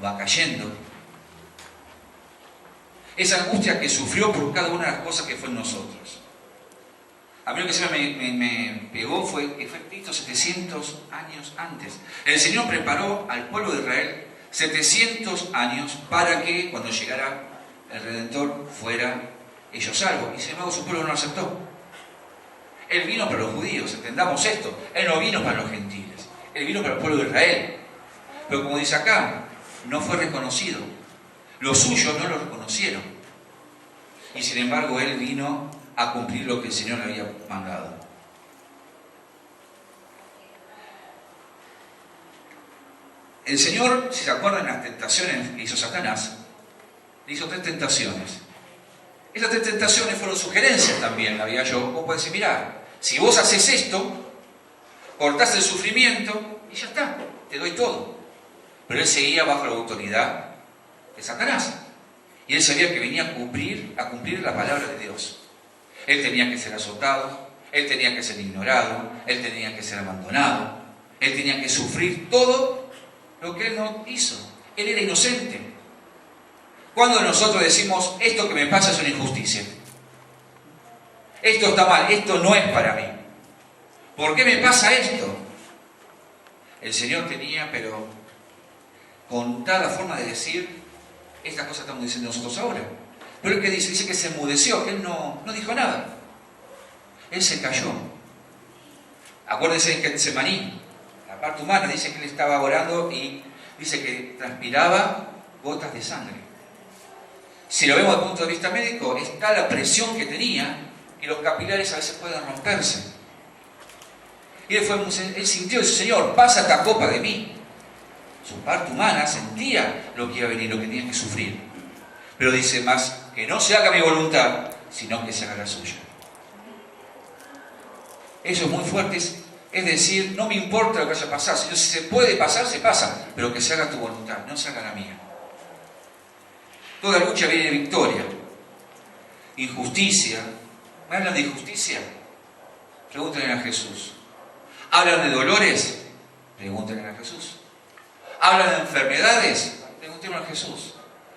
va cayendo. Esa angustia que sufrió por cada una de las cosas que fue en nosotros. A mí lo que siempre me pegó fue que fue Cristo 700 años antes. El Señor preparó al pueblo de Israel 700 años para que cuando llegara el Redentor fuera ellos salvos. Y sin embargo su pueblo no lo aceptó. Él vino para los judíos, entendamos esto. Él no vino para los gentiles. Él vino para el pueblo de Israel. Pero como dice acá, no fue reconocido. Los suyos no lo reconocieron. Y sin embargo Él vino a cumplir lo que el Señor le había mandado. El Señor, si se acuerdan las tentaciones que hizo Satanás, le hizo 3 tentaciones. Esas 3 tentaciones fueron sugerencias también. Había yo, vos podés decir, mirá, si vos haces esto, cortás el sufrimiento y ya está, te doy todo. Pero él seguía bajo la autoridad de Satanás. Y él sabía que venía a cumplir la palabra de Dios. Él tenía que ser azotado, él tenía que ser ignorado, él tenía que ser abandonado, él tenía que sufrir todo lo que él no hizo. Él era inocente. Cuando nosotros decimos, esto que me pasa es una injusticia, esto está mal, esto no es para mí, ¿por qué me pasa esto? El Señor tenía, pero contada forma de decir, estas cosas estamos diciendo nosotros ahora. Pero el que dice que se enmudeció, que él no dijo nada. Él se cayó. Acuérdense en Getsemaní, la parte humana dice que él estaba orando y dice que transpiraba gotas de sangre. Si lo vemos desde el punto de vista médico, está la presión que tenía, que los capilares a veces pueden romperse. Y él sintió, dice, Señor, pasa esta copa de mí. Su parte humana sentía lo que iba a venir, lo que tenía que sufrir. Pero dice más, que no se haga mi voluntad, sino que se haga la suya. Eso es muy fuerte, es decir, no me importa lo que haya pasado, sino si se puede pasar, se pasa, pero que se haga tu voluntad, no se haga la mía. Toda lucha viene de victoria. Injusticia. ¿Me hablan de injusticia? Pregúntenle a Jesús. ¿Hablan de dolores? Pregúntenle a Jesús. ¿Hablan de enfermedades? Preguntémonos a Jesús.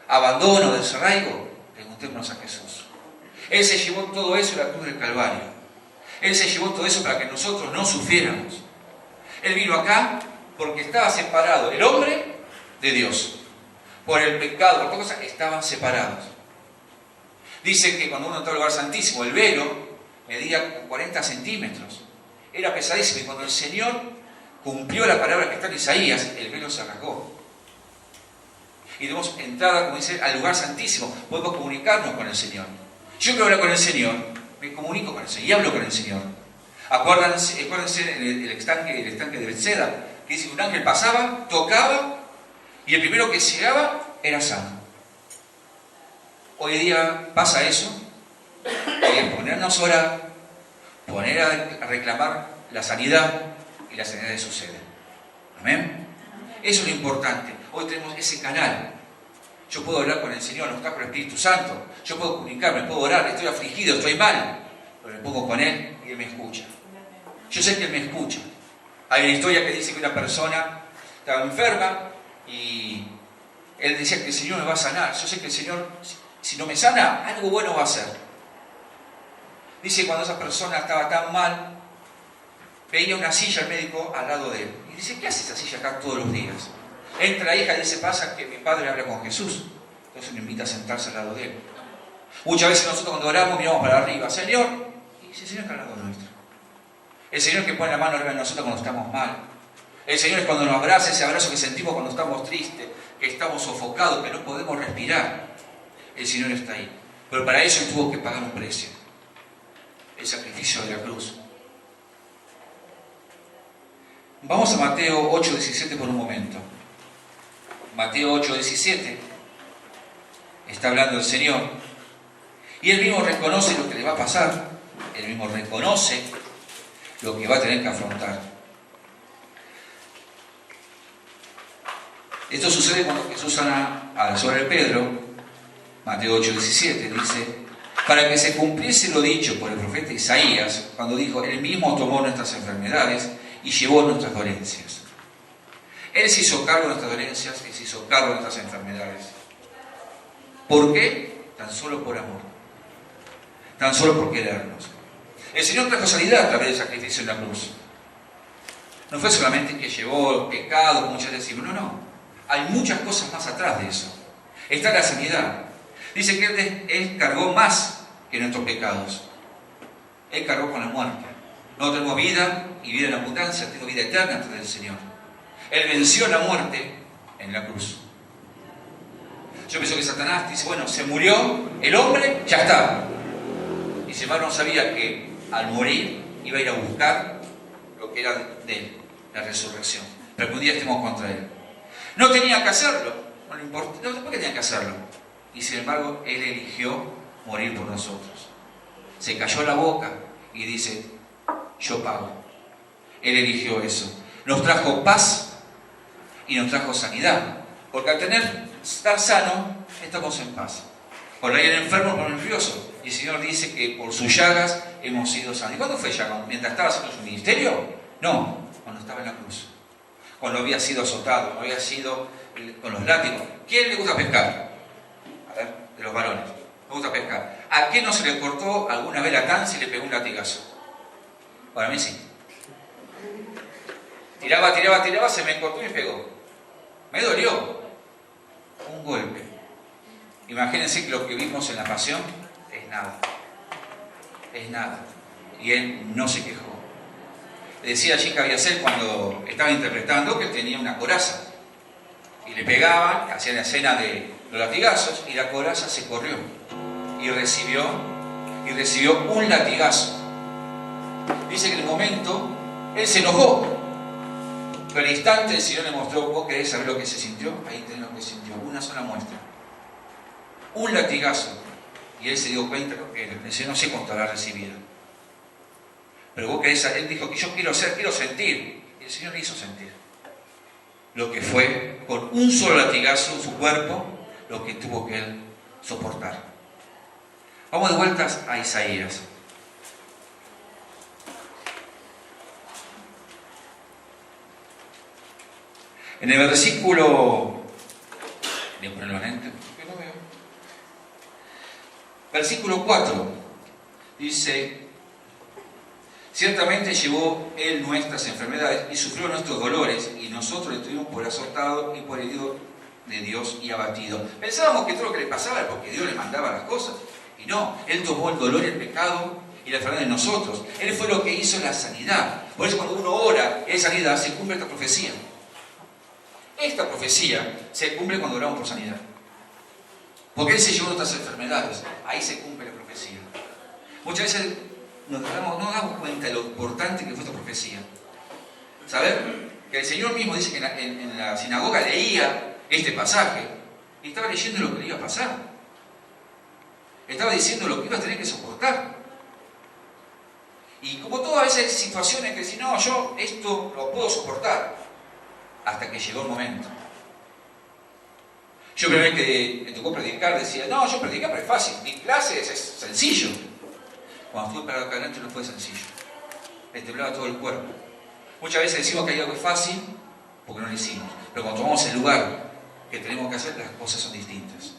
¿Abandono, desarraigo? Preguntémonos a Jesús. Él se llevó todo eso en la cruz del Calvario. Él se llevó todo eso para que nosotros no sufriéramos. Él vino acá porque estaba separado el hombre de Dios. Por el pecado, por todas cosas, estaban separados. Dice que cuando uno entró al lugar santísimo, el velo medía 40 centímetros. Era pesadísimo. Y cuando el Señor cumplió la palabra que está en Isaías, el velo se rasgó. Y debemos entrar, como dice, al lugar santísimo. Podemos comunicarnos con el Señor. Yo quiero hablar con el Señor, me comunico con el Señor y hablo con el Señor. Acuérdense el estanque de Bethesda, que dice que un ángel pasaba, tocaba, y el primero que llegaba era sano. Hoy día pasa eso, y ponernos a orar, poner a reclamar la sanidad, y las sanidades suceden. Amén. Eso es lo importante. Hoy tenemos ese canal. Yo puedo hablar con el Señor, nos está con el Espíritu Santo. Yo puedo comunicarme, puedo orar, estoy afligido, estoy mal. Pero me pongo con Él y Él me escucha. Yo sé que Él me escucha. Hay una historia que dice que una persona estaba enferma y él decía que el Señor me va a sanar. Yo sé que el Señor, si no me sana, algo bueno va a hacer. Dice que cuando esa persona estaba tan mal, veía una silla al médico al lado de él. Y dice, ¿qué hace esa silla acá todos los días? Entra la hija y dice, pasa que mi padre habla con Jesús. Entonces me invita a sentarse al lado de él. Muchas veces nosotros cuando oramos miramos para arriba, Señor, y dice, Señor está al lado nuestro. El Señor que pone la mano arriba de nosotros cuando estamos mal. El Señor es cuando nos abraza, ese abrazo que sentimos cuando estamos tristes, que estamos sofocados, que no podemos respirar. El Señor está ahí. Pero para eso tuvo que pagar un precio. El sacrificio de la cruz. Vamos a Mateo 8:17 por un momento. Mateo 8:17 está hablando el Señor y Él mismo reconoce lo que le va a pasar. Él mismo reconoce lo que va a tener que afrontar. Esto sucede cuando Jesús sana sobre Pedro. Mateo 8:17 dice, para que se cumpliese lo dicho por el profeta Isaías, cuando dijo, Él mismo tomó nuestras enfermedades y llevó nuestras dolencias. Él se hizo cargo de nuestras dolencias, Él se hizo cargo de nuestras enfermedades. ¿Por qué? Tan solo por amor. Tan solo por querernos. El Señor trajo sanidad a través del sacrificio en la cruz. No fue solamente que llevó pecado, como muchas veces decimos, no. Hay muchas cosas más atrás de eso. Está la sanidad. Dice que Él cargó más que nuestros pecados. Él cargó con la muerte. No tenemos vida y vida en abundancia, tengo vida eterna ante el Señor. Él venció la muerte en la cruz. Yo pienso que Satanás dice, bueno, se murió el hombre, ya está. Y sin embargo no sabía que al morir iba a ir a buscar lo que era de él, la resurrección. Pero que un día estemos contra él. No tenía que hacerlo, no le importa, ¿por qué tenía que hacerlo? Y sin embargo, él eligió morir por nosotros. Se cayó la boca y dice, yo pago. Él eligió eso. Nos trajo paz y nos trajo sanidad. Porque al estar sano, estamos en paz. Por ahí el enfermo, por el nervioso. Y el Señor dice que por sus llagas hemos sido sanos. ¿Y cuándo fue llagas? ¿Mientras estaba haciendo su ministerio? No, cuando estaba en la cruz. Cuando había sido azotado, cuando había sido con los látigos. ¿Quién le gusta pescar? A ver, de los varones. Me gusta pescar. ¿A quién no se le cortó alguna vez la tanza y le pegó un latigazo? Para mí sí. Tiraba, se me cortó y me pegó. Me dolió. Un golpe. Imagínense que lo que vimos en la pasión es nada. Es nada. Y él no se quejó. Le decía a Chica Biasel cuando estaba interpretando que tenía una coraza. Y le pegaban, hacían la escena de los latigazos, y la coraza se corrió. Y recibió un latigazo. Dice que en el momento él se enojó. Pero al instante el Señor le mostró, ¿vos querés saber lo que se sintió? Ahí tenés lo que sintió, una sola muestra. Un latigazo. Y él se dio cuenta de lo que era. El Señor no sé cuánto habrá recibido. Pero vos querés, él dijo que yo quiero sentir. Y el Señor le hizo sentir. Lo que fue, con un solo latigazo en su cuerpo, lo que tuvo que él soportar. Vamos de vueltas a Isaías. En el versículo... Voy a ponerlo en ente, porque no veo. Versículo 4 dice: ciertamente llevó Él nuestras enfermedades y sufrió nuestros dolores, y nosotros le tuvimos por azotado y por herido de Dios y abatido. Pensábamos que todo lo que le pasaba era porque Dios le mandaba las cosas. Y no, Él tomó el dolor y el pecado y la enfermedad de nosotros. Él fue lo que hizo la sanidad. Por eso cuando uno ora en sanidad se cumple esta profecía. Esta profecía se cumple cuando oramos por sanidad. Porque Él se llevó nuestras enfermedades. Ahí se cumple la profecía. Muchas veces no nos damos cuenta de lo importante que fue esta profecía. Saber que el Señor mismo dice que en la sinagoga leía este pasaje y estaba leyendo lo que le iba a pasar. Estaba diciendo lo que iba a tener que soportar. Y como todas esas situaciones que dicen, no, yo esto lo puedo soportar, hasta que llegó el momento. Yo primero que me tocó predicar decía, no, yo predicar pero es fácil, mi clase es sencillo. Cuando estuve para acá adelante no fue sencillo. Me temblaba todo el cuerpo. Muchas veces decimos que hay algo que es fácil porque no lo hicimos. Pero cuando tomamos el lugar que tenemos que hacer, las cosas son distintas.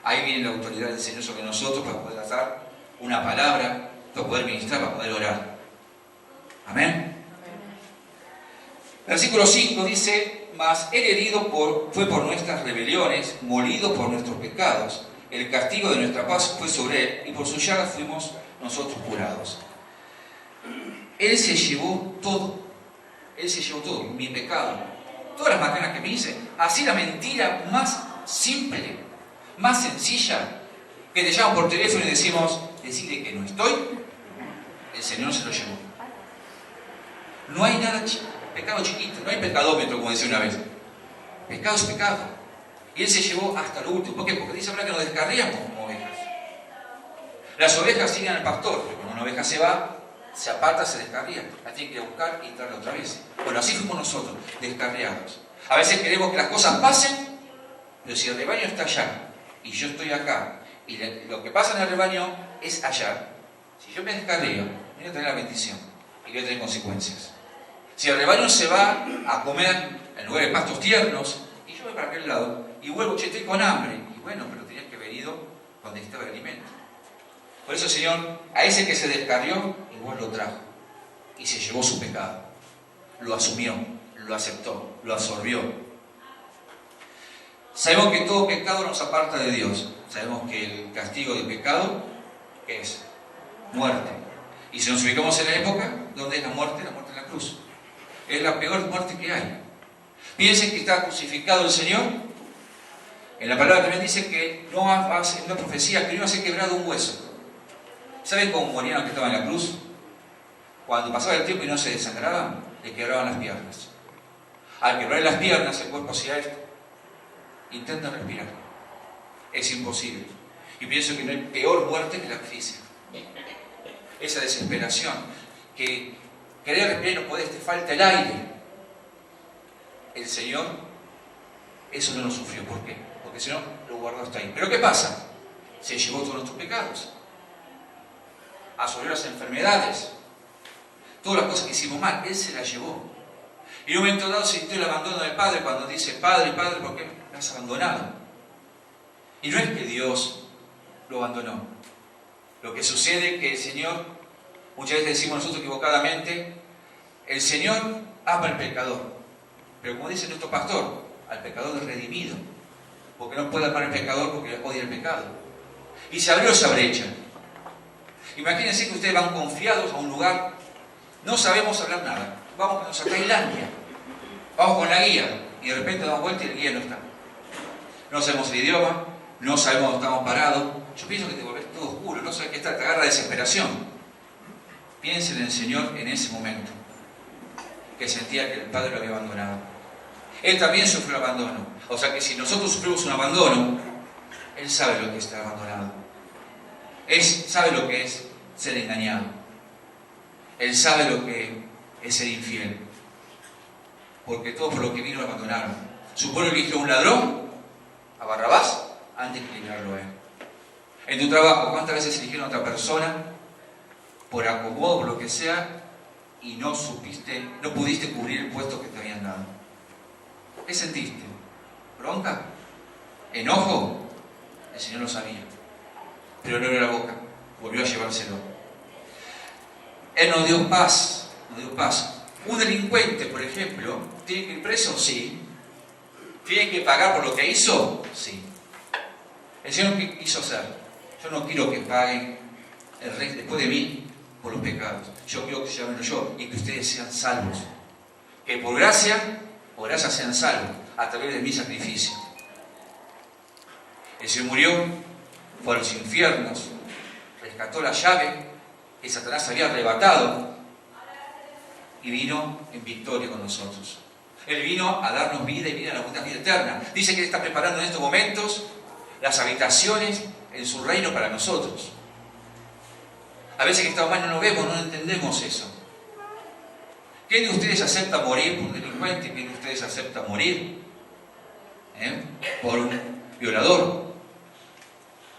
Ahí viene la autoridad del Señor sobre nosotros para poder dar una palabra, para poder ministrar, para poder orar. Amén. Versículo 5 dice: mas Él herido fue por nuestras rebeliones, molido por nuestros pecados. El castigo de nuestra paz fue sobre Él, y por sus llagas fuimos nosotros curados. Él se llevó todo. Él se llevó todo, mi pecado, todas las macanas que me hice. Así la mentira más simple, más sencilla, que te llaman por teléfono y decimos, decide que no estoy, el Señor se lo llevó. No hay nada pecado chiquito, no hay pecadómetro, como decía una vez. Pecado es pecado. Y Él se llevó hasta lo último. ¿Por qué? Porque dice ahora que nos descarriamos como ovejas. Las ovejas siguen al pastor, pero cuando una oveja se va, se aparta, se descarría. La tiene que ir a buscar y traerla otra vez. Bueno, así fuimos nosotros, descarriados. A veces queremos que las cosas pasen, pero si el rebaño está allá y yo estoy acá, y lo que pasa en el rebaño es allá, si yo me descarrío, voy a tener la bendición y voy a tener consecuencias. Si el rebaño se va a comer en lugar de pastos tiernos, y yo voy para aquel lado, y vuelvo, che, estoy con hambre. Y bueno, pero tenías que haber ido donde estaba el alimento. Por eso el Señor, a ese que se descarrió, igual lo trajo, y se llevó su pecado. Lo asumió, lo aceptó, lo absorbió. Sabemos que todo pecado nos aparta de Dios. Sabemos que el castigo del pecado es muerte. Y si nos ubicamos en la época, ¿dónde es la muerte? La muerte en la cruz. Es la peor muerte que hay. Piensen que está crucificado el Señor. En la palabra también dice que no hace una profecía, que no hace quebrado un hueso. ¿Saben cómo morían los que estaban en la cruz? Cuando pasaba el tiempo y no se desangraban, le quebraban las piernas. Al quebrar las piernas, el cuerpo hacía esto. Intenta respirar. Es imposible. Y pienso que no hay peor muerte que la asfixia. Esa desesperación, que querer respirar y no podés, te falta el aire. El Señor eso no lo sufrió. ¿Por qué? Porque el Señor lo guardó hasta ahí. Pero ¿qué pasa? Se llevó todos nuestros pecados. Absorbió las enfermedades. Todas las cosas que hicimos mal, Él se las llevó. Y en un momento dado sintió el abandono del Padre cuando dice, Padre, Padre, ¿por qué me has abandonado? Y no es que Dios lo abandonó. Lo que sucede es que el Señor, muchas veces decimos nosotros equivocadamente, el Señor ama al pecador. Pero como dice nuestro pastor, al pecador es redimido. Porque no puede amar al pecador porque odia el pecado. Y se abrió esa brecha. Imagínense que ustedes van confiados a un lugar, no sabemos hablar nada. Vamos a Tailandia. Vamos con la guía. Y de repente damos vuelta y el guía no está. No sabemos el idioma, no sabemos dónde estamos parados. Yo pienso que te volvés todo oscuro, no sabes qué está, te agarra desesperación. Piensen en el Señor en ese momento, que sentía que el Padre lo había abandonado. Él también sufrió abandono. O sea que si nosotros sufrimos un abandono, Él sabe lo que es estar abandonado. Él sabe lo que es ser engañado. Él sabe lo que es ser infiel. Porque todo por lo que vino lo abandonaron. Su pueblo eligió un ladrón, a Barrabás, antes que librarlo a él. En tu trabajo, ¿cuántas veces eligieron a otra persona por acomodo, por lo que sea, y no pudiste cubrir el puesto que te habían dado? ¿Qué sentiste? ¿Bronca? ¿Enojo? El Señor lo sabía. Pero no abrió la boca, volvió a llevárselo. Él nos dio paz, nos dio paz. Un delincuente, por ejemplo, ¿tiene que ir preso? Sí. ¿Tiene que pagar por lo que hizo? Sí. El Señor, ¿qué quiso hacer? Yo no quiero que paguen el rey después de mí por los pecados. Yo quiero que se llamen yo y que ustedes sean salvos. Que por gracia sean salvos a través de mi sacrificio. El Señor murió, fue a los infiernos, rescató la llave que Satanás había arrebatado y vino en victoria con nosotros. Él vino a darnos vida y vida en la abundante vida eterna. Dice que Él está preparando en estos momentos las habitaciones en su reino para nosotros. A veces que estamos mal no lo vemos, no entendemos eso. ¿Quién de ustedes acepta morir por un delincuente? ¿Quién de ustedes acepta morir por un violador?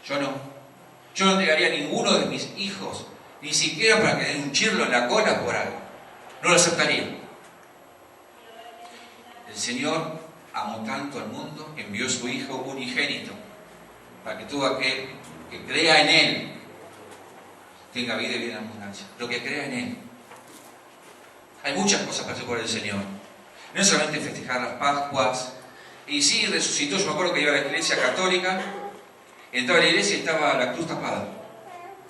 Yo no. Yo no entregaría a ninguno de mis hijos, ni siquiera para que den un chirlo en la cola por algo. No lo aceptaría. El Señor amó tanto al mundo que envió a su Hijo unigénito para que todo aquel que crea en Él tenga vida y vida en abundancia. Lo que crea en Él. Hay muchas cosas para hacer por el Señor. No es solamente festejar las Pascuas. Y sí, resucitó. Yo me acuerdo que iba a la iglesia católica. Entraba a la iglesia y estaba la cruz tapada.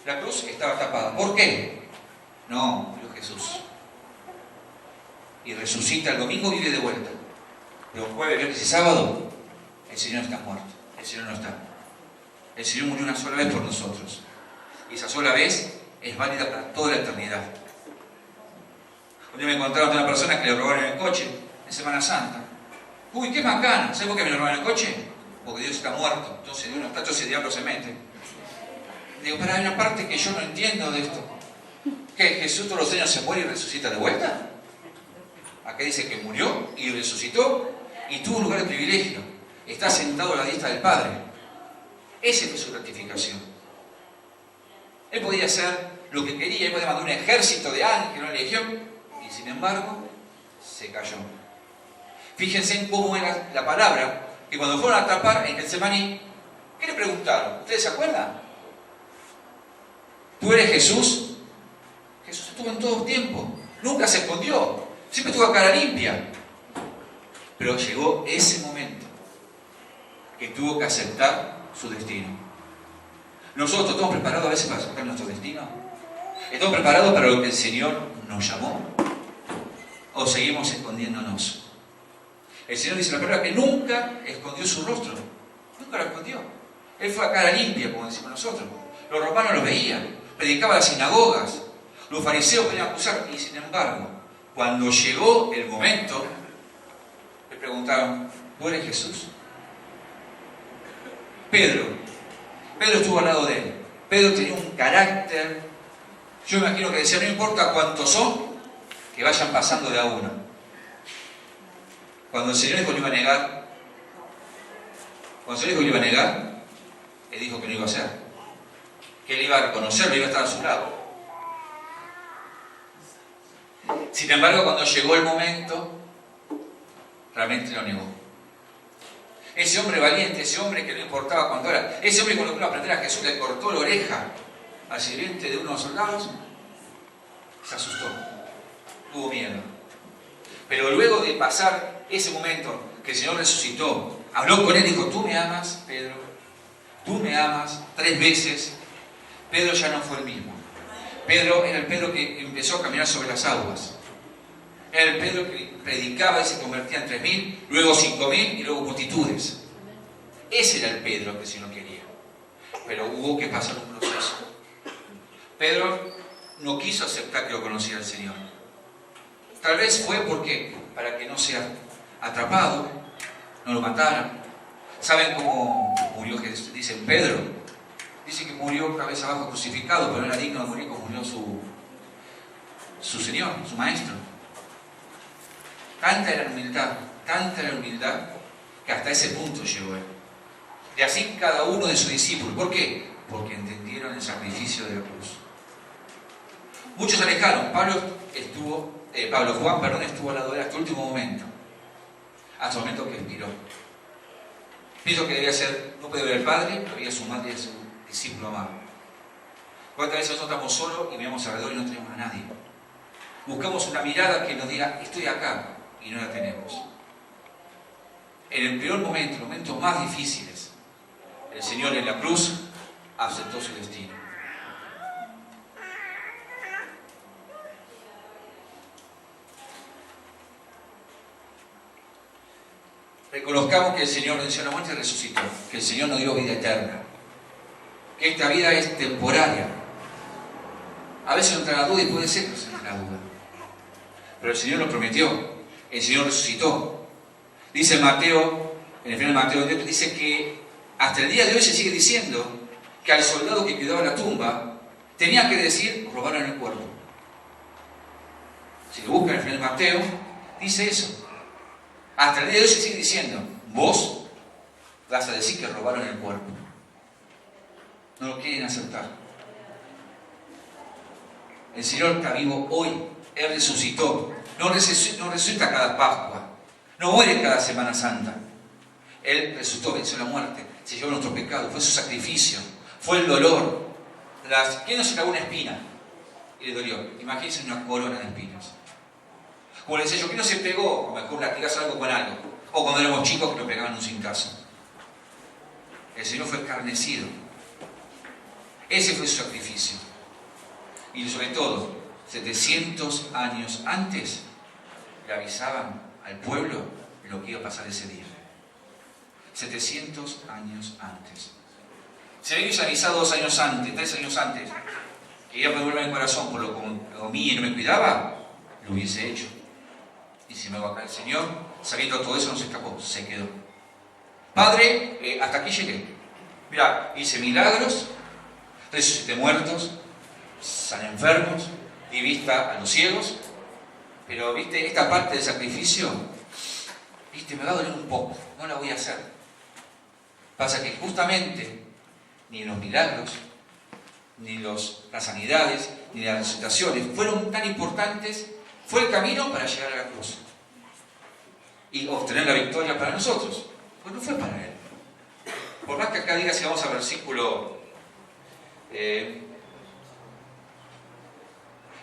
La cruz estaba tapada. ¿Por qué? No, murió Jesús. Y resucita el domingo y vive de vuelta. Pero jueves, viernes y sábado, el Señor está muerto. El Señor no está. El Señor murió una sola vez por nosotros. Y esa sola vez es válida para toda la eternidad. Un día me encontraron a una persona que le robaron el coche en Semana Santa. Uy, qué macana. ¿Sabes por qué me lo robaron el coche? Porque Dios está muerto. Entonces Dios no está, entonces el diablo se mete. Digo, pero hay una parte que yo no entiendo de esto. ¿Qué? ¿Jesús todos los años se muere y resucita de vuelta? Acá dice que murió y resucitó y tuvo un lugar de privilegio. Está sentado a la diestra del Padre. Esa fue su gratificación. Él podía hacer lo que quería, él podía mandar un ejército de ángeles, una legión, y sin embargo, se cayó. Fíjense en cómo era la palabra, que cuando fueron a atrapar en Getsemaní, ¿qué le preguntaron? ¿Ustedes se acuerdan? ¿Tú eres Jesús? Jesús estuvo en todo tiempo, nunca se escondió, siempre estuvo a cara limpia. Pero llegó ese momento que tuvo que aceptar su destino. Nosotros estamos preparados a veces para aceptar nuestro destino. ¿Estamos preparados para lo que el Señor nos llamó? ¿O seguimos escondiéndonos? El Señor dice en la palabra que nunca escondió su rostro. Nunca lo escondió. Él fue a cara limpia, como decimos nosotros. Los romanos lo veían. Predicaba en las sinagogas. Los fariseos venían a acusar. Y sin embargo, cuando llegó el momento, le preguntaron, ¿tú eres Jesús? Pedro estuvo al lado de él. Pedro tenía un carácter. Yo imagino que decía, no importa cuántos son, que vayan pasando de a uno. Cuando el Señor dijo que lo iba a negar, él dijo que no iba a hacer. Que él iba a reconocerlo, iba a estar a su lado. Sin embargo, cuando llegó el momento, realmente lo negó. Ese hombre valiente, ese hombre que no importaba cuánto era, ese hombre cuando vino a aprender a Jesús le cortó la oreja al sirviente de uno de los soldados, se asustó, tuvo miedo. Pero luego de pasar ese momento que el Señor resucitó, habló con él y dijo, ¿tú me amas, Pedro? ¿Tú me amas? 3 veces. Pedro ya no fue el mismo. Pedro era el Pedro que empezó a caminar sobre las aguas. Era el Pedro que predicaba y se convertía en 3.000, luego 5.000 y luego multitudes. Ese era el Pedro que el Señor quería. Pero hubo que pasar un proceso. Pedro no quiso aceptar que lo conociera el Señor. Tal vez fue porque, para que no sea atrapado, no lo mataran. ¿Saben cómo murió Jesús? Dicen Pedro. Dice que murió cabeza abajo crucificado, pero no era digno de morir como murió su Señor, su Maestro. Tanta era la humildad, que hasta ese punto llegó él. Y así cada uno de sus discípulos. ¿Por qué? Porque entendieron el sacrificio de la cruz. Muchos se alejaron. Juan estuvo al lado de él hasta el último momento. Hasta el momento que expiró. Pienso que debía ser, no puede ver al Padre, pero había su madre y a su discípulo amado. ¿Cuántas veces nosotros estamos solos y miramos alrededor y no tenemos a nadie? Buscamos una mirada que nos diga, estoy acá, y no la tenemos. En el peor momento, los momentos más difíciles, el Señor en la cruz aceptó su destino. Reconozcamos que el Señor venció la muerte y resucitó, que el Señor nos dio vida eterna, que esta vida es temporaria. A veces nos entra la duda y puede ser que nos entre la duda. Pero el Señor lo prometió, el Señor resucitó. Dice Mateo, en el final de Mateo, dice que hasta el día de hoy se sigue diciendo que al soldado que quedaba en la tumba tenía que decir, robaron el cuerpo. Si lo buscan en el final de Mateo, dice eso. Hasta el día de hoy se sigue diciendo, vos vas a decir que robaron el cuerpo. No lo quieren aceptar. El Señor está vivo hoy. Él resucitó. No resucita cada Pascua. No muere cada Semana Santa. Él resucitó, venció la muerte. Se llevó nuestro pecado. Fue su sacrificio. Fue el dolor. ¿Quién no se clavó una espina? Y le dolió. Imagínense una corona de espinas. Como le decía yo, ¿quién no se pegó? A lo mejor latigazo algo con algo. O cuando éramos chicos que nos pegaban un cintazo. El Señor fue escarnecido. Ese fue su sacrificio. Y sobre todo, 700 años antes, le avisaban al pueblo lo que iba a pasar ese día. 700 años antes. Si le hubiese avisado 2 años antes, 3 años antes, que iba a ponerme en el corazón por lo que comía y no me cuidaba, lo hubiese hecho. Y si me va a caer el Señor, sabiendo todo eso, no se escapó, se quedó. Padre, hasta aquí llegué. Mira, hice milagros, resucité muertos, sané enfermos, di vista a los ciegos, pero viste, esta parte del sacrificio, viste, me va a doler un poco, no la voy a hacer. Pasa que justamente ni los milagros, ni las sanidades, ni las resucitaciones fueron tan importantes, fue el camino para llegar a la cruz. y obtener la victoria para nosotros. Pues no fue para Él. Por más que acá diga, si vamos al versículo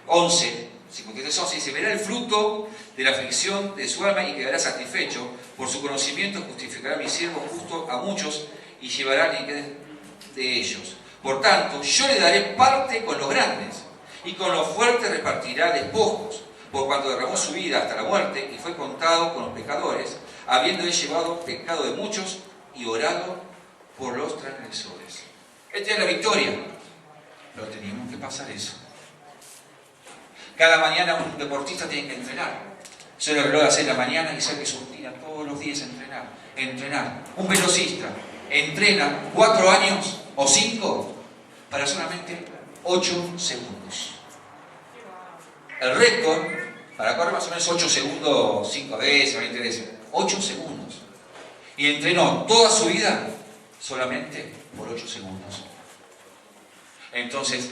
11, 53:11, dice: verá el fruto de la aflicción de su alma y quedará satisfecho. Por su conocimiento justificará a mi siervo justo a muchos y llevará la iniquidad de ellos. Por tanto, yo le daré parte con los grandes y con los fuertes repartirá despojos. Por cuanto derramó su vida hasta la muerte y fue contado con los pecadores, habiendo él llevado pecado de muchos y orado por los transgresores. Él tiene la victoria, pero teníamos que pasar eso. Cada mañana un deportista tiene que entrenar. Yo le reloj a las 6 de la mañana y sé que su rutina todos los días entrenar. Un velocista entrena 4 años o 5 para solamente 8 segundos. El récord para correr más o menos 8 segundos, 5 veces, 20 veces. 8 segundos. Y entrenó toda su vida solamente por 8 segundos. Entonces,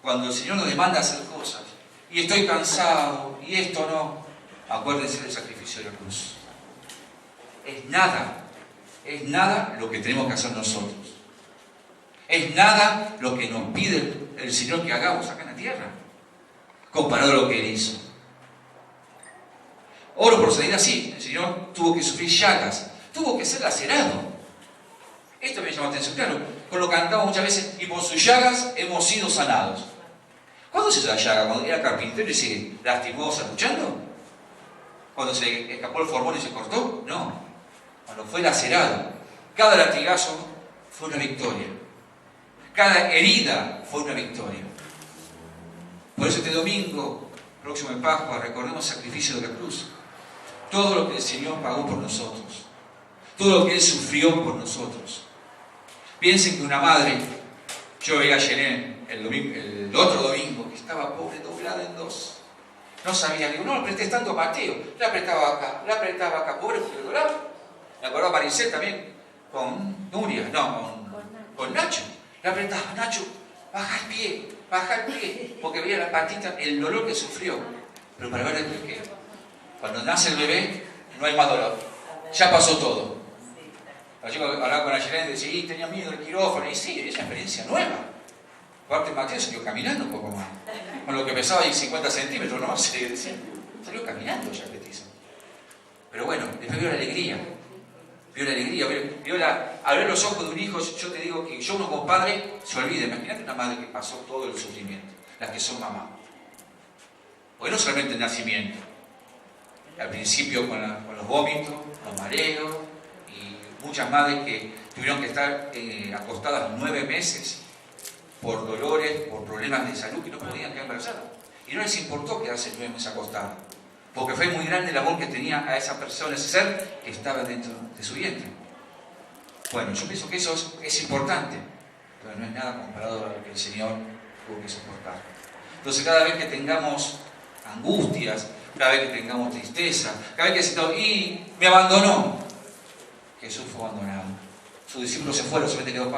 cuando el Señor nos demanda hacer cosas, y estoy cansado, y esto no, acuérdense del sacrificio de la cruz. Es nada lo que tenemos que hacer nosotros. Es nada lo que nos pide el Señor que hagamos acá en la tierra, comparado a lo que Él hizo. Oro por salir así. El Señor tuvo que sufrir llagas, tuvo que ser lacerado. Esto me llama la atención, claro, con lo que cantamos muchas veces, y por sus llagas hemos sido sanados. ¿Cuándo se hizo la llaga? ¿Cuando era carpintero y se lastimó luchando? ¿Cuando se escapó el formón y se cortó? No. Cuando fue lacerado. Cada latigazo fue una victoria. Cada herida fue una victoria. Por eso este domingo, próximo de Pascua, recordemos el sacrificio de la cruz. Todo lo que el Señor pagó por nosotros. Todo lo que Él sufrió por nosotros. Piensen que una madre, yo veía a Yelén el otro domingo, que estaba pobre, doblada en dos. No sabía, digo, no, le presté tanto a Mateo. La apretaba acá, pobre porque le dolaba. Me acordaba Maricel también, con Nuria, no, con Nacho. Le apretaba, Nacho, baja el pie, porque veía la patita, el dolor que sufrió. Pero para ver el qué. Cuando nace el bebé, no hay más dolor. Ya pasó todo. Yo hablaba con la Yelén y decía, y tenía miedo del quirófano, y sí, es una experiencia nueva. Aparte Mateo salió caminando un poco más. Con lo que pesaba ahí 50 centímetros, no sé, decía, salió caminando ya petizo. Pero bueno, después vio la alegría. Al ver los ojos de un hijo, yo te digo que yo uno como padre se olvida. Imagínate una madre que pasó todo el sufrimiento, las que son mamás. Porque no solamente el nacimiento, al principio con los vómitos, los mareos, y muchas madres que tuvieron que estar acostadas 9 meses por dolores, por problemas de salud, que no podían quedar embarazadas. Y no les importó quedarse 9 meses acostadas, porque fue muy grande el amor que tenía a esa persona, ese ser que estaba dentro de su vientre. Bueno, yo pienso que eso es importante, pero no es nada comparado a lo que el Señor tuvo que soportar. Entonces, cada vez que tengamos angustias, cada vez que tengamos tristeza, cada vez que sentamos, y me abandonó, Jesús fue abandonado. Sus discípulos se fueron, solamente quedó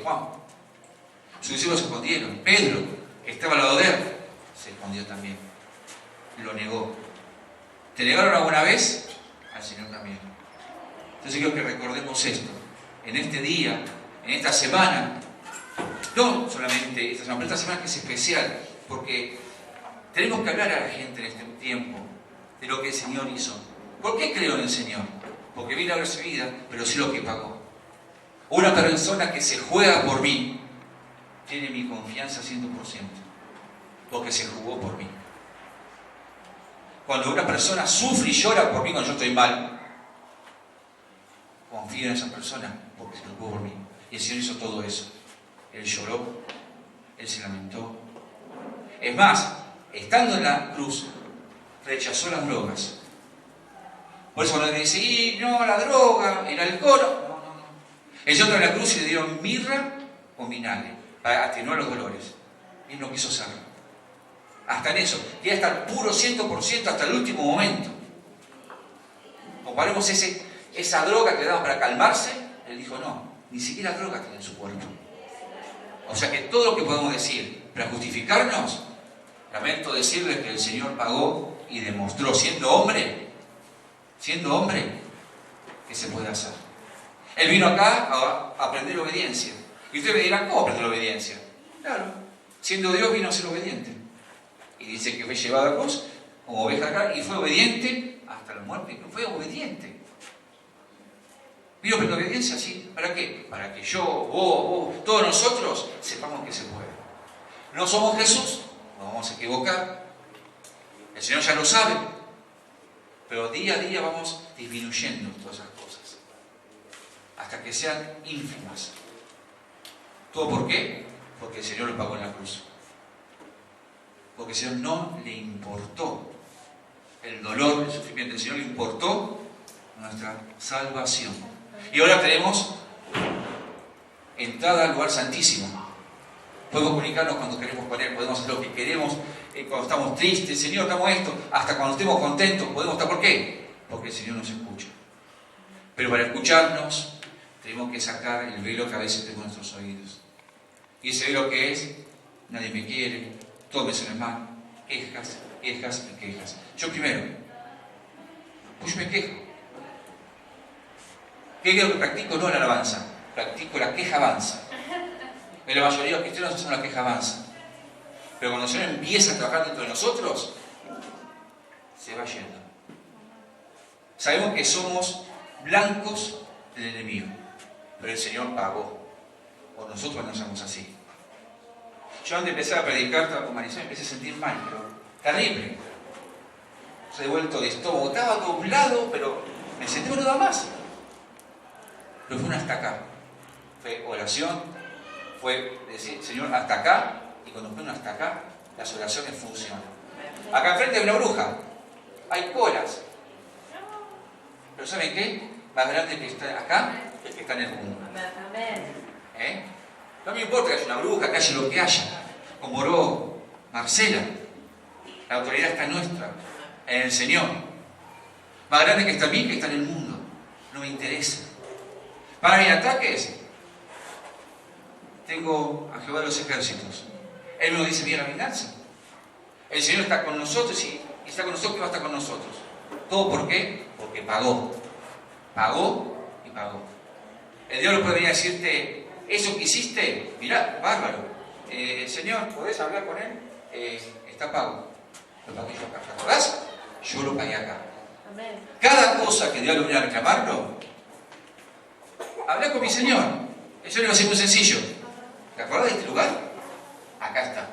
Juan. Sus discípulos se escondieron. Pedro, que estaba al lado de él, se escondió también. Lo negó. ¿Te negaron alguna vez? Al Señor también. Entonces quiero que recordemos esto. En este día, en esta semana, no solamente esta semana, pero esta semana que es especial, porque tenemos que hablar a la gente en este tiempo de lo que el Señor hizo. ¿Por qué creo en el Señor? Porque vine a ver su vida, pero sí lo que pagó. Una persona que se juega por mí tiene mi confianza 100%, porque se jugó por mí. Cuando una persona sufre y llora por mí cuando yo estoy mal, confío en esa persona porque se jugó por mí. Y el Señor hizo todo eso. Él lloró, Él se lamentó. Es más, estando en la cruz, rechazó las drogas. Por eso cuando le dice, y no, la droga, el alcohol, no. El Señor en la cruz y le dieron mirra o vinagre para atenuar los dolores. Y no quiso hacerlo. Hasta en eso. Quería estar puro 100% hasta el último momento. Comparemos esa droga que le daban para calmarse. Él dijo, no, ni siquiera droga tiene en su cuerpo. O sea que todo lo que podemos decir para justificarnos, lamento decirles que el Señor pagó y demostró, siendo hombre, Siendo hombre, ¿qué se puede hacer? Él vino acá a aprender obediencia. Y ustedes me dirán, ¿cómo aprender obediencia? Claro, siendo Dios vino a ser obediente. Y dice que fue llevado a la cruz como oveja acá y fue obediente hasta la muerte. Fue obediente. Vino a aprender obediencia, ¿sí? ¿Para qué? Para que yo, vos, todos nosotros sepamos que se puede. No somos Jesús, nos vamos a equivocar. El Señor ya lo sabe. Pero día a día vamos disminuyendo todas esas cosas. Hasta que sean ínfimas. ¿Todo por qué? Porque el Señor lo pagó en la cruz. Porque al Señor no le importó el dolor, el sufrimiento. El Señor le importó nuestra salvación. Y ahora tenemos entrada al lugar santísimo. Podemos comunicarnos cuando queremos con Él, podemos hacer lo que queremos, cuando estamos tristes, Señor, estamos esto, hasta cuando estemos contentos, podemos estar. ¿Por qué? Porque el Señor nos escucha. Pero para escucharnos, tenemos que sacar el velo que a veces tenemos en nuestros oídos. Y ese velo que es, nadie me quiere, todo me sale mal, quejas, quejas y quejas. Yo primero, pues yo me quejo. ¿Qué es lo que practico? No la alabanza, practico la queja avanza. En la mayoría de los cristianos hacemos la queja avanza. Pero cuando el Señor empieza a trabajar dentro de nosotros, se va yendo. Sabemos que somos blancos del enemigo, pero el Señor pagó. Por nosotros no somos así. Yo antes de empezar a predicar, estaba con Marisol, empecé a sentir mal, pero terrible. Revuelto de estómago, estaba doblado, pero me sentí nada más. Pero fue un hasta acá. Fue oración, fue decir, Señor, hasta acá, y cuando fue un hasta acá, las oraciones funcionan. Acá enfrente hay una bruja, hay colas. Pero ¿saben qué? Más grande que está acá, es que está en el mundo. No me importa que haya una bruja, que haya lo que haya, como oró Marcela. La autoridad está nuestra, en el Señor. Más grande que está en mí, que está en el mundo. No me interesa. Para mis ataques, tengo a Jehová de los ejércitos. Él me dice, mira la venganza. El Señor está con nosotros y está con nosotros y va a estar con nosotros. ¿Todo por qué? Porque pagó. Pagó y pagó. El diablo podría decirte, eso que hiciste, mirá, bárbaro. Señor, ¿podés hablar con él? Está pago. Lo pagué yo acá. ¿Te acordás? Yo lo pagué acá. Amén. Cada cosa que el diablo viene a reclamarlo, habla con mi Señor. El Señor va a ser muy sencillo. ¿Te acordás de este lugar? Acá está.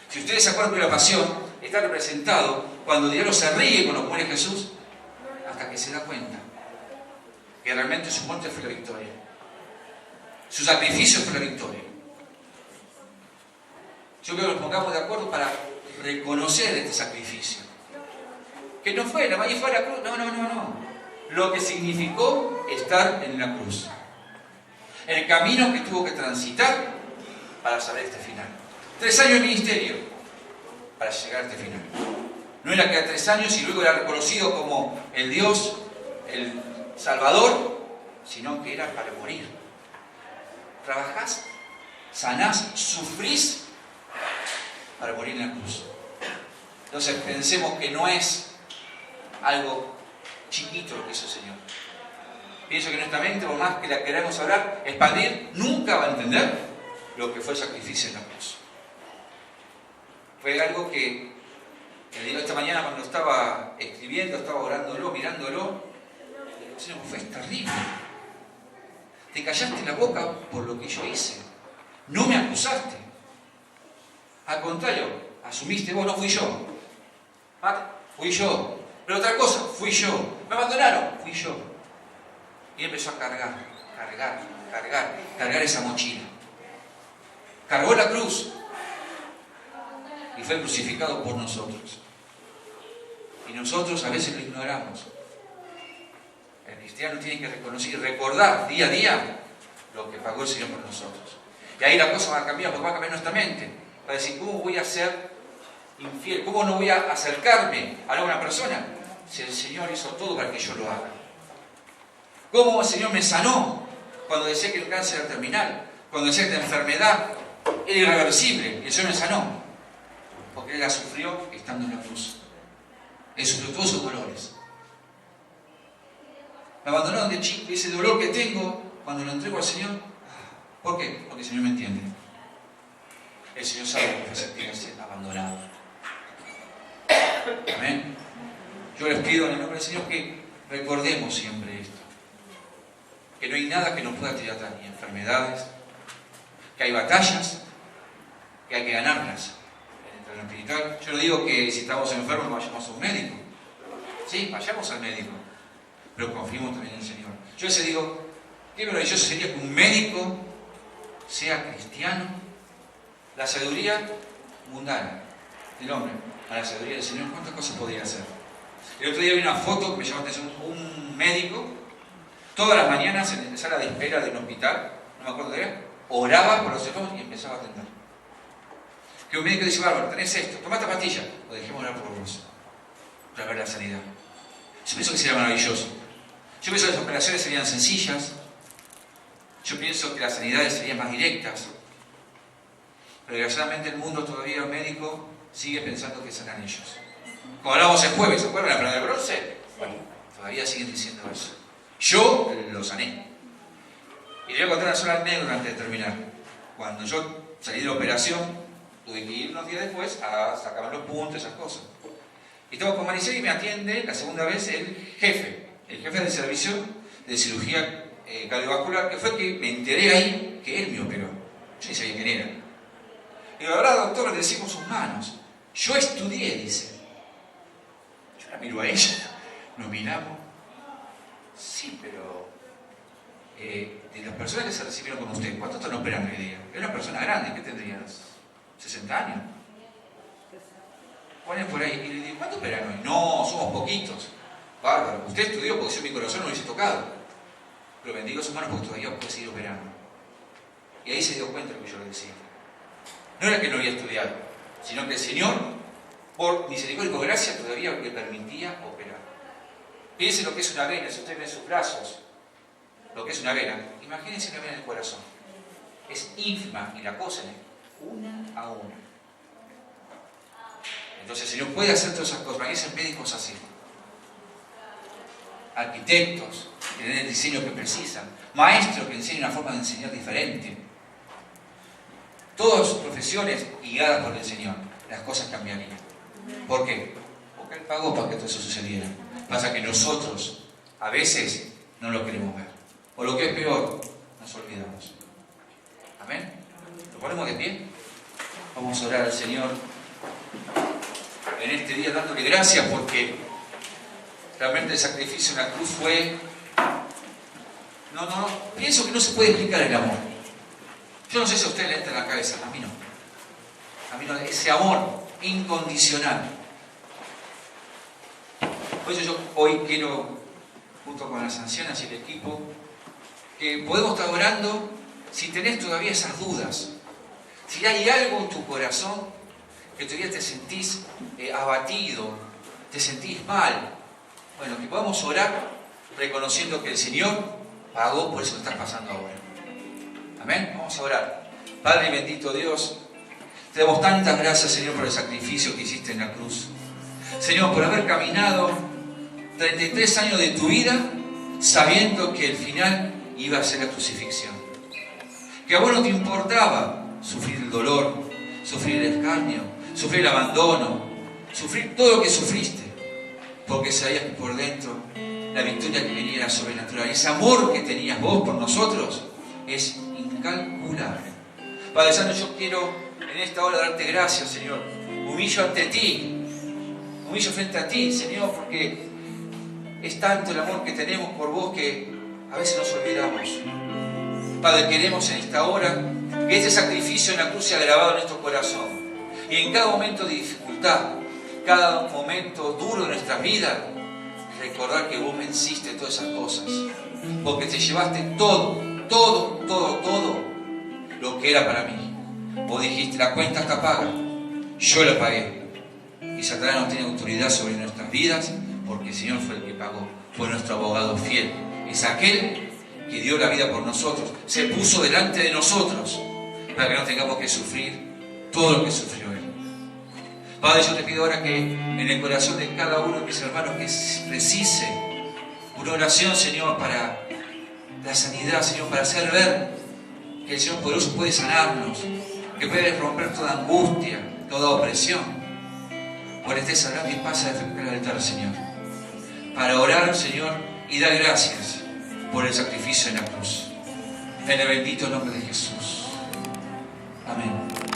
Si ustedes se acuerdan de la pasión, está representado cuando el diablo se ríe cuando muere Jesús, hasta que se da cuenta que realmente su muerte fue la victoria. Su sacrificio fue la victoria. Yo creo que nos pongamos de acuerdo para reconocer este sacrificio. Que no fue, la magia fue a la cruz. No. Lo que significó estar en la cruz. El camino que tuvo que transitar para saber este final. 3 años de ministerio para llegar a este final. No era que a 3 años y luego era reconocido como el Dios, el Salvador, sino que era para morir. Trabajás, sanás, sufrís para morir en la cruz. Entonces pensemos que no es algo chiquito lo que hizo el Señor. Pienso que nuestra mente, por más que la queramos hablar, expandir, nunca va a entender lo que fue el sacrificio en la cruz. Fue algo que esta mañana cuando estaba escribiendo, estaba orándolo, mirándolo, Señor, fue terrible. Te callaste la boca por lo que yo hice. No me acusaste. Al contrario, asumiste vos, no fui yo. Fui yo. Pero otra cosa, fui yo. Me abandonaron, fui yo. Y empezó a cargar esa mochila. Cargó la cruz y fue crucificado por nosotros. Y nosotros a veces lo ignoramos. El cristiano tiene que reconocer y recordar día a día lo que pagó el Señor por nosotros. Y ahí la cosa va a cambiar, porque va a cambiar nuestra mente. Va a decir, ¿cómo voy a ser infiel? ¿Cómo no voy a acercarme a alguna persona si el Señor hizo todo para que yo lo haga? ¿Cómo el Señor me sanó cuando decía que el cáncer era terminal? Cuando decía que la enfermedad era irreversible y el Señor me sanó. Porque Él la sufrió estando en la cruz. Él sufrió todos sus dolores. Me abandonaron de chico y ese dolor que tengo cuando lo entrego al Señor. ¿Por qué? Porque el Señor me entiende. El Señor sabe lo que es sentirse abandonado. Amén. Yo les pido en el nombre del Señor que recordemos siempre esto. Que no hay nada que nos pueda tirar atrás, ni enfermedades, que hay batallas, que hay que ganarlas en el terreno espiritual. Yo no digo que si estamos enfermos vayamos a un médico. Sí, vayamos al médico, pero confiemos también en el Señor. Yo les digo, qué maravilloso sería que un médico sea cristiano. La sabiduría mundana del hombre a la sabiduría del Señor, ¿cuántas cosas podría hacer? El otro día vi una foto que me llamó la atención. Un médico, todas las mañanas en la sala de espera de un hospital, no me acuerdo de él, oraba por los enfermos y empezaba a atender. Que un médico dice, bárbaro, tenés esto, tomá esta pastilla, o dejemos orar por vos, para ver la sanidad. Yo pienso que sería maravilloso. Yo pienso que las operaciones serían sencillas. Yo pienso que las sanidades serían más directas. Pero desgraciadamente el mundo todavía médico sigue pensando que sanan ellos. Como hablábamos el jueves, ¿se acuerdan de la prueba de bronce? Bueno, todavía siguen diciendo eso. Yo lo sané. Y le voy a contar una sola anécdota antes de terminar. Cuando yo salí de la operación, tuve que ir unos días después a sacar los puntos, esas cosas. Y estaba con Maricel y me atiende la segunda vez el jefe del servicio de cirugía cardiovascular, que fue el que me enteré ahí que él me operó. Yo ni sabía quién era. Y la verdad, doctor, le decimos sus manos. Yo estudié, dice. Yo la miro a ella, nos miramos. Sí, pero de las personas que se recibieron con usted, ¿cuántos están operando hoy día? Era una persona grande, ¿qué tendría? 60 años. Ponen por ahí y le digo, ¿cuánto operan hoy? No, somos poquitos. Bárbaro, usted estudió porque si mi corazón no hubiese tocado. Pero bendigo sus manos porque todavía puede seguir operando. Y ahí se dio cuenta de lo que yo le decía. No era que no había estudiado, sino que el Señor, por misericordia y por gracia, todavía le permitía operar. Piensen lo que es una vena, si usted ve sus brazos, lo que es una vena, imagínense una vena en el corazón. Es ínfima y la cosen una a una. Entonces el Señor puede hacer todas esas cosas. Imagínense médicos así. Arquitectos que tienen el diseño que precisan. Maestros que enseñan una forma de enseñar diferente. Todas profesiones guiadas por el Señor. Las cosas cambiarían. ¿Por qué? Porque Él pagó para que todo eso sucediera. Pasa que nosotros a veces no lo queremos ver. O lo que es peor, nos olvidamos. Amén. ¿Lo ponemos de pie? Vamos a orar al Señor en este día dándole gracias porque realmente el sacrificio en la cruz fue... No, pienso que no se puede explicar el amor. Yo no sé si a usted le entra en la cabeza, a mí no. A mí no, ese amor incondicional. Por eso yo hoy quiero, junto con las ancianas y el equipo, que podemos estar orando si tenés todavía esas dudas. Si hay algo en tu corazón que todavía te sentís abatido, te sentís mal, bueno, que podamos orar reconociendo que el Señor pagó por eso que estás pasando ahora. Amén. Vamos a orar. Padre bendito Dios, te damos tantas gracias, Señor, por el sacrificio que hiciste en la cruz. Señor, por haber caminado 33 años de tu vida sabiendo que el final iba a ser la crucifixión. Que a vos no te importaba sufrir el dolor, sufrir el escarnio, sufrir el abandono, sufrir todo lo que sufriste, porque sabías que por dentro la victoria que venía era sobrenatural. Ese amor que tenías vos por nosotros es incalculable. Padre Santo, yo quiero en esta hora darte gracias, Señor. Humillo ante ti, humillo frente a ti, Señor, porque es tanto el amor que tenemos por vos que a veces nos olvidamos. Padre, queremos en esta hora que este sacrificio en la cruz sea grabado en nuestro corazón. Y en cada momento de dificultad, cada momento duro de nuestra vida, recordar que vos venciste todas esas cosas. Porque te llevaste todo lo que era para mí. Vos dijiste, la cuenta está paga. Yo la pagué. Y Satanás no tiene autoridad sobre nuestras vidas porque el Señor fue el que pagó. Fue nuestro abogado fiel. Es aquel que dio la vida por nosotros. Se puso delante de nosotros para que no tengamos que sufrir todo lo que sufrió Él. Padre, yo te pido ahora que en el corazón de cada uno de mis hermanos que precise Una oración, Señor, para la sanidad, Señor, para hacer ver que el Señor poderoso puede sanarnos, que puede romper toda angustia, toda opresión. Por estés hablando y pasa de frente al altar, Señor, para orar, Señor, y dar gracias por el sacrificio en la cruz. En el bendito nombre de Jesús. Amén.